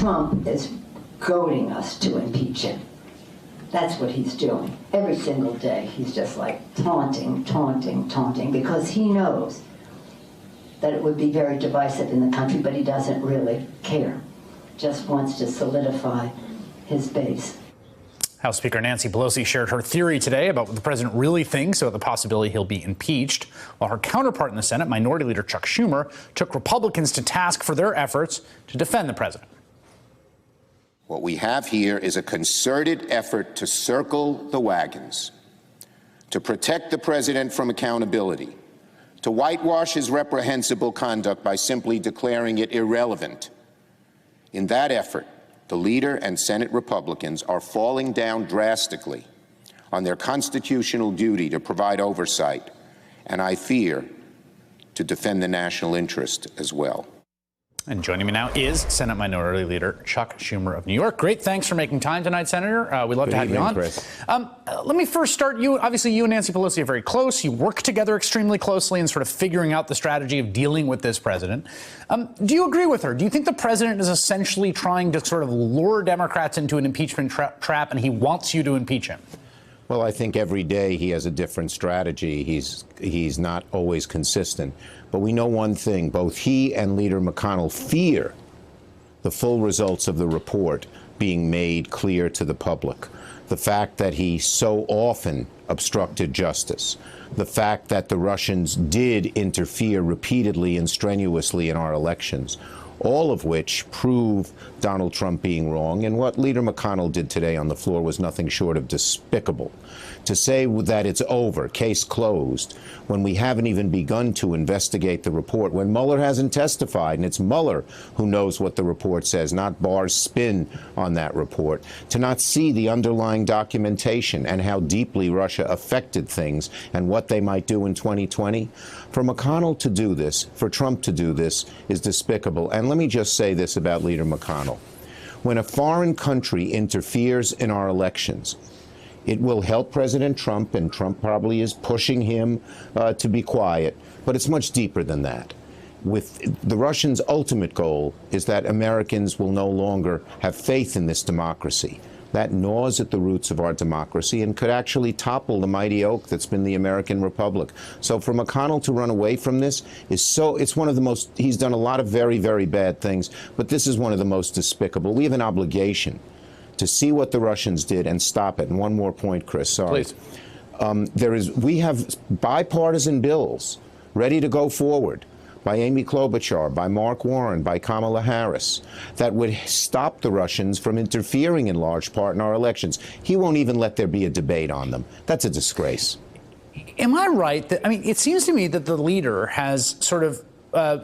Trump is goading us to impeach him. That's what he's doing. Every single day, he's just like taunting, because he knows that it would be very divisive in the country, but he doesn't really care. Just wants to solidify his base. House Speaker Nancy Pelosi shared her theory today about what the president really thinks about the possibility he'll be impeached, while her counterpart in the Senate, Minority Leader Chuck Schumer, took Republicans to task for their efforts to defend the president. What we have here is a concerted effort to circle the wagons, to protect the president from accountability, to whitewash his reprehensible conduct by simply declaring it irrelevant. In that effort, the leader and Senate Republicans are falling down drastically on their constitutional duty to provide oversight, and I fear to defend the national interest as well. And joining me now is Senate Minority Leader Chuck Schumer of New York. Great. Thanks for making time tonight, Senator. We'd love to have you on. Chris. Let me first start. Obviously, you and Nancy Pelosi are very close. You work together extremely closely in sort of figuring out the strategy of dealing with this president. Do you agree with her? Do you think the president is essentially trying to sort of lure Democrats into an impeachment trap, and he wants you to impeach him? Well, I think every day he has a different strategy. He's not always consistent. But we know one thing, both he and Leader McConnell fear the full results of the report being made clear to the public. The fact that he so often obstructed justice, the fact that the Russians did interfere repeatedly and strenuously in our elections, all of which prove Donald Trump being wrong. And what Leader McConnell did today on the floor was nothing short of despicable. To say that it's over, case closed, when we haven't even begun to investigate the report, when Mueller hasn't testified, and it's Mueller who knows what the report says, not Barr's spin on that report, to not see the underlying documentation and how deeply Russia affected things and what they might do in 2020. For McConnell to do this, for Trump to do this, is despicable. And let me just say this about Leader McConnell. When a foreign country interferes in our elections, it will help President Trump, and Trump probably is pushing him to be quiet, but it's much deeper than that. With the Russians' ultimate goal is that Americans will no longer have faith in this democracy. That gnaws at the roots of our democracy and could actually topple the mighty oak that's been the American Republic. So for McConnell to run away from this it's one of the most, he's done a lot of very, very bad things, but this is one of the most despicable. We have an obligation to see what the Russians did and stop it. And one more point, Chris, sorry. Please. We have bipartisan bills ready to go forward by Amy Klobuchar, by Mark Warren, by Kamala Harris, that would stop the Russians from interfering in large part in our elections. He won't even let there be a debate on them. That's a disgrace. Am I right that, I mean, it seems to me that the leader has sort of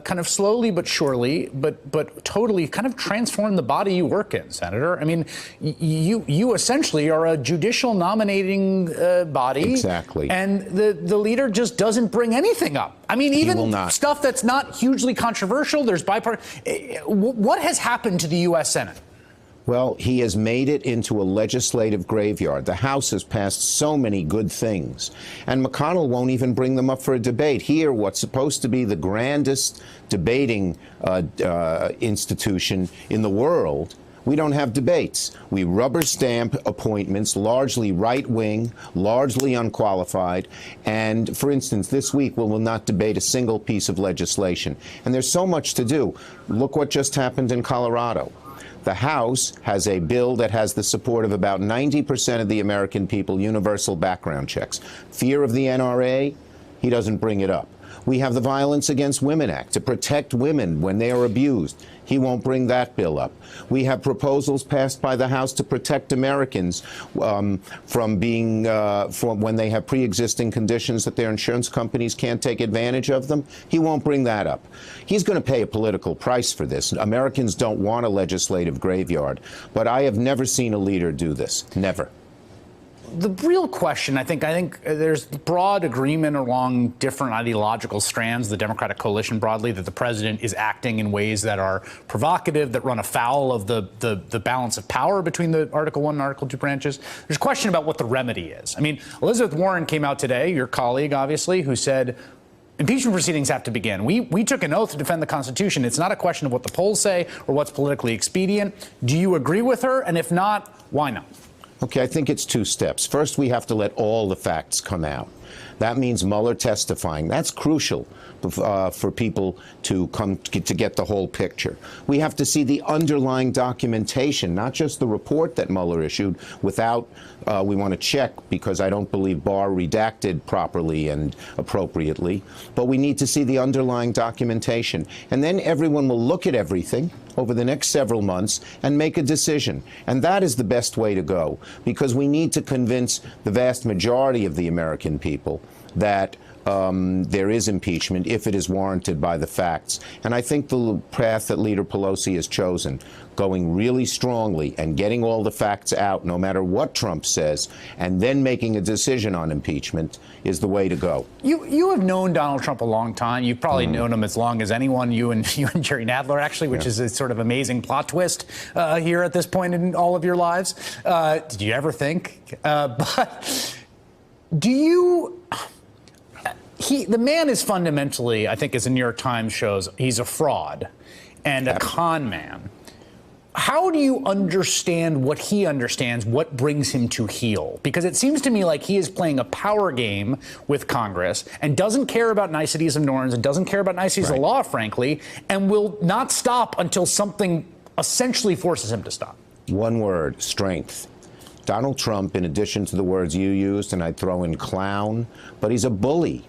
kind of slowly but surely, but totally kind of transformed the body you work in, Senator. I mean, you essentially are a judicial nominating body. Exactly. And the leader just doesn't bring anything up. I mean, even stuff that's not hugely controversial. There's bipartisan. What has happened to the U.S. Senate? Well, he has made it into a legislative graveyard. The House has passed so many good things, and McConnell won't even bring them up for a debate. Here, what's supposed to be the grandest debating institution in the world, we don't have debates. We rubber stamp appointments, largely right-wing, largely unqualified. And, for instance, this week we will not debate a single piece of legislation. And there's so much to do. Look what just happened in Colorado. The House has a bill that has the support of about 90% of the American people, universal background checks. Fear of the NRA, he doesn't bring it up. We have the Violence Against Women Act to protect women when they are abused. He won't bring that bill up. We have proposals passed by the House to protect Americans from being, from when they have pre-existing conditions that their insurance companies can't take advantage of them. He won't bring that up. He's going to pay a political price for this. Americans don't want a legislative graveyard, but I have never seen a leader do this. Never. The real question, I think there's broad agreement along different ideological strands, the Democratic coalition broadly, that the president is acting in ways that are provocative, that run afoul of the balance of power between the Article I and Article II branches. There's a question about what the remedy is. I mean, Elizabeth Warren came out today, your colleague, obviously, who said Impeachment proceedings have to begin. We took an oath to defend the Constitution. It's not a question of what the polls say or what's politically expedient. Do you agree with her? And if not, why not? Okay, I think it's two steps. First, we have to let all the facts come out. That means Mueller testifying. That's crucial for people to get the whole picture. We have to see the underlying documentation, not just the report that Mueller issued without, we want to check, because I don't believe Barr redacted properly and appropriately, but we need to see the underlying documentation. And then everyone will look at everything over the next several months and make a decision. And that is the best way to go, because we need to convince the vast majority of the American people that there is impeachment if it is warranted by the facts. And I think the path that Leader Pelosi has chosen, going really strongly and getting all the facts out, no matter what Trump says, and then making a decision on impeachment, is the way to go. You have known Donald Trump a long time. You've probably known him as long as anyone, you and Jerry Nadler, actually, which is a sort of amazing plot twist here at this point in all of your lives. Did you ever think? But do you... the man is fundamentally, I think, as the New York Times shows, he's a fraud and a con man. How do you understand what he understands, what brings him to heel? Because it seems to me like he is playing a power game with Congress and doesn't care about niceties of norms and doesn't care about niceties of law, frankly, and will not stop until something essentially forces him to stop. One word: strength. Donald Trump, in addition to the words you used, and I'd throw in clown, but he's a bully.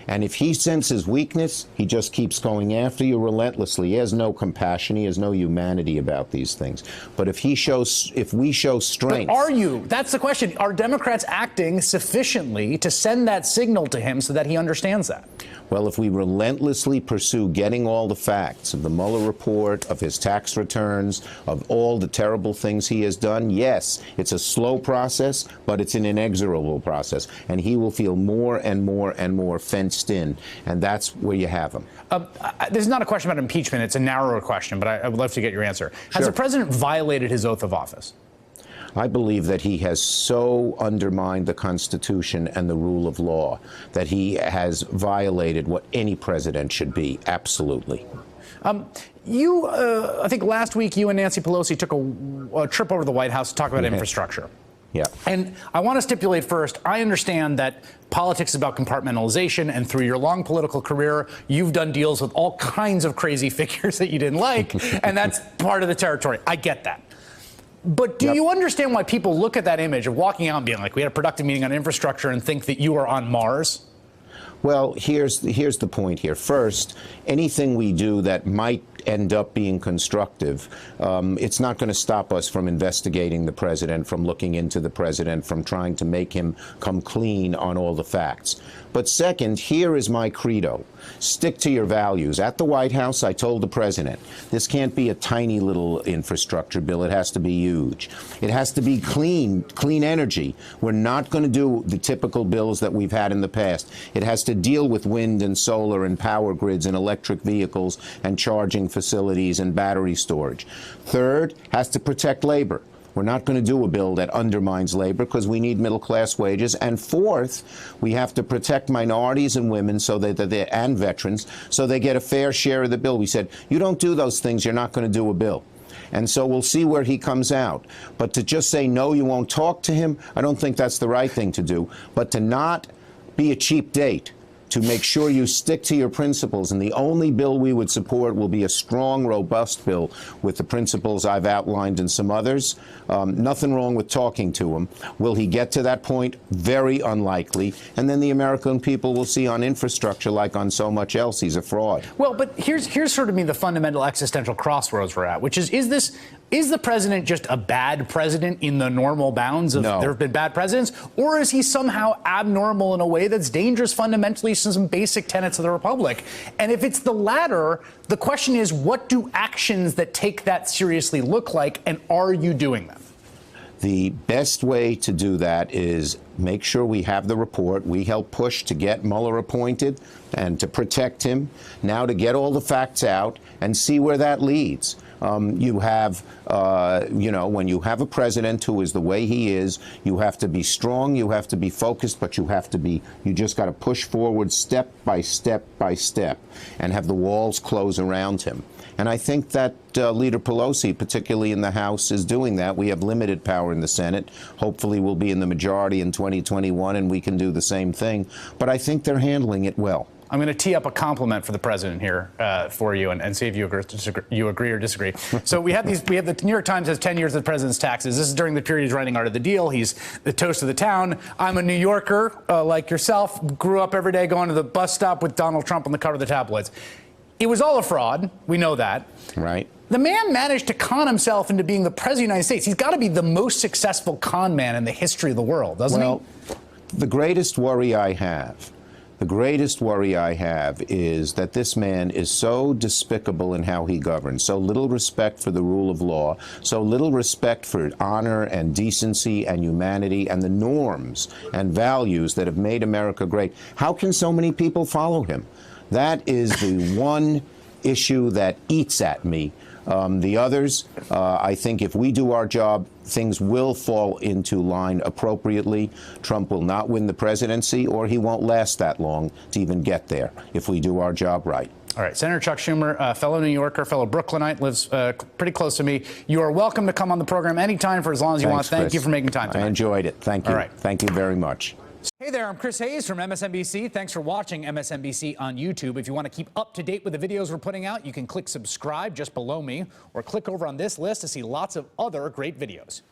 And if he senses weakness, he just keeps going after you relentlessly. He has no compassion. He has no humanity about these things. But if we show strength... But are you? That's the question. Are Democrats acting sufficiently to send that signal to him so that he understands that? Well, if we relentlessly pursue getting all the facts of the Mueller report, of his tax returns, of all the terrible things he has done, yes, it's a slow process, but it's an inexorable process. And he will feel more and more and more fenced in. And that's where you have him. This is not a question about impeachment. It's a narrower question, but I would love to get your answer. Has the president violated his oath of office? I believe that he has so undermined the Constitution and the rule of law that he has violated what any president should be, absolutely. I think last week you and Nancy Pelosi took a trip over to the White House to talk about infrastructure. Yeah. And I want to stipulate first, I understand that politics is about compartmentalization, and through your long political career, you've done deals with all kinds of crazy figures that you didn't like, and that's part of the territory. I get that. But do you understand why people look at that image of walking out and being like, we had a productive meeting on infrastructure, and think that you are on Mars? Well, here's the point here. First, anything we do that might end up being constructive, it's not going to stop us from investigating the president, from looking into the president, from trying to make him come clean on all the facts. But second, here is my credo. Stick to your values. At the White House, I told the president, this can't be a tiny little infrastructure bill. It has to be huge. It has to be clean energy. We're not going to do the typical bills that we've had in the past. It has to deal with wind and solar and power grids and electric vehicles and charging facilities and battery storage. Third, has to protect labor. We're not going to do a bill that undermines labor because we need middle-class wages. And fourth, we have to protect minorities and women and veterans so they get a fair share of the bill. We said, you don't do those things, you're not going to do a bill. And so we'll see where he comes out. But to just say, no, you won't talk to him, I don't think that's the right thing to do. But to not be a cheap date, to make sure you stick to your principles. And the only bill we would support will be a strong, robust bill with the principles I've outlined and some others. Nothing wrong with talking to him. Will he get to that point? Very unlikely. And then the American people will see on infrastructure, like on so much else, he's a fraud. Well, but here's sort of the fundamental existential crossroads we're at, which is the president just a bad president in the normal bounds of there have been bad presidents, or is he somehow abnormal in a way that's dangerous fundamentally to some basic tenets of the republic? And if it's the latter, the question is, what do actions that take that seriously look like, and are you doing them? The best way to do that is make sure we have the report. We help push to get Mueller appointed and to protect him. Now to get all the facts out and see where that leads. You have, when you have a president who is the way he is, you have to be strong, you have to be focused, but you just got to push forward step by step by step and have the walls close around him. And I think that Leader Pelosi, particularly in the House, is doing that. We have limited power in the Senate. Hopefully we'll be in the majority in 2021 and we can do the same thing. But I think they're handling it well. I'm going to tee up a compliment for the president here for you and see if you agree or disagree. So we have the New York Times has 10 years of the president's taxes. This is during the period he's writing Art of the Deal. He's the toast of the town. I'm a New Yorker like yourself, grew up every day going to the bus stop with Donald Trump on the cover of the tabloids. It was all a fraud. We know that. Right. The man managed to con himself into being the president of the United States. He's got to be the most successful con man in the history of the world, doesn't he? Well, the greatest worry I have is that this man is so despicable in how he governs, so little respect for the rule of law, so little respect for honor and decency and humanity and the norms and values that have made America great. How can so many people follow him? That is the one issue that eats at me. The others, I think if we do our job, things will fall into line appropriately. Trump will not win the presidency, or he won't last that long to even get there if we do our job right. All right, Senator Chuck Schumer, fellow New Yorker, fellow Brooklynite, lives pretty close to me. You are welcome to come on the program anytime for as long as you want. Thank you for making time tonight. I enjoyed it. Thank you. All right. Thank you very much. Hey there, I'm Chris Hayes from MSNBC. Thanks for watching MSNBC on YouTube. If you want to keep up to date with the videos we're putting out, you can click subscribe just below me or click over on this list to see lots of other great videos.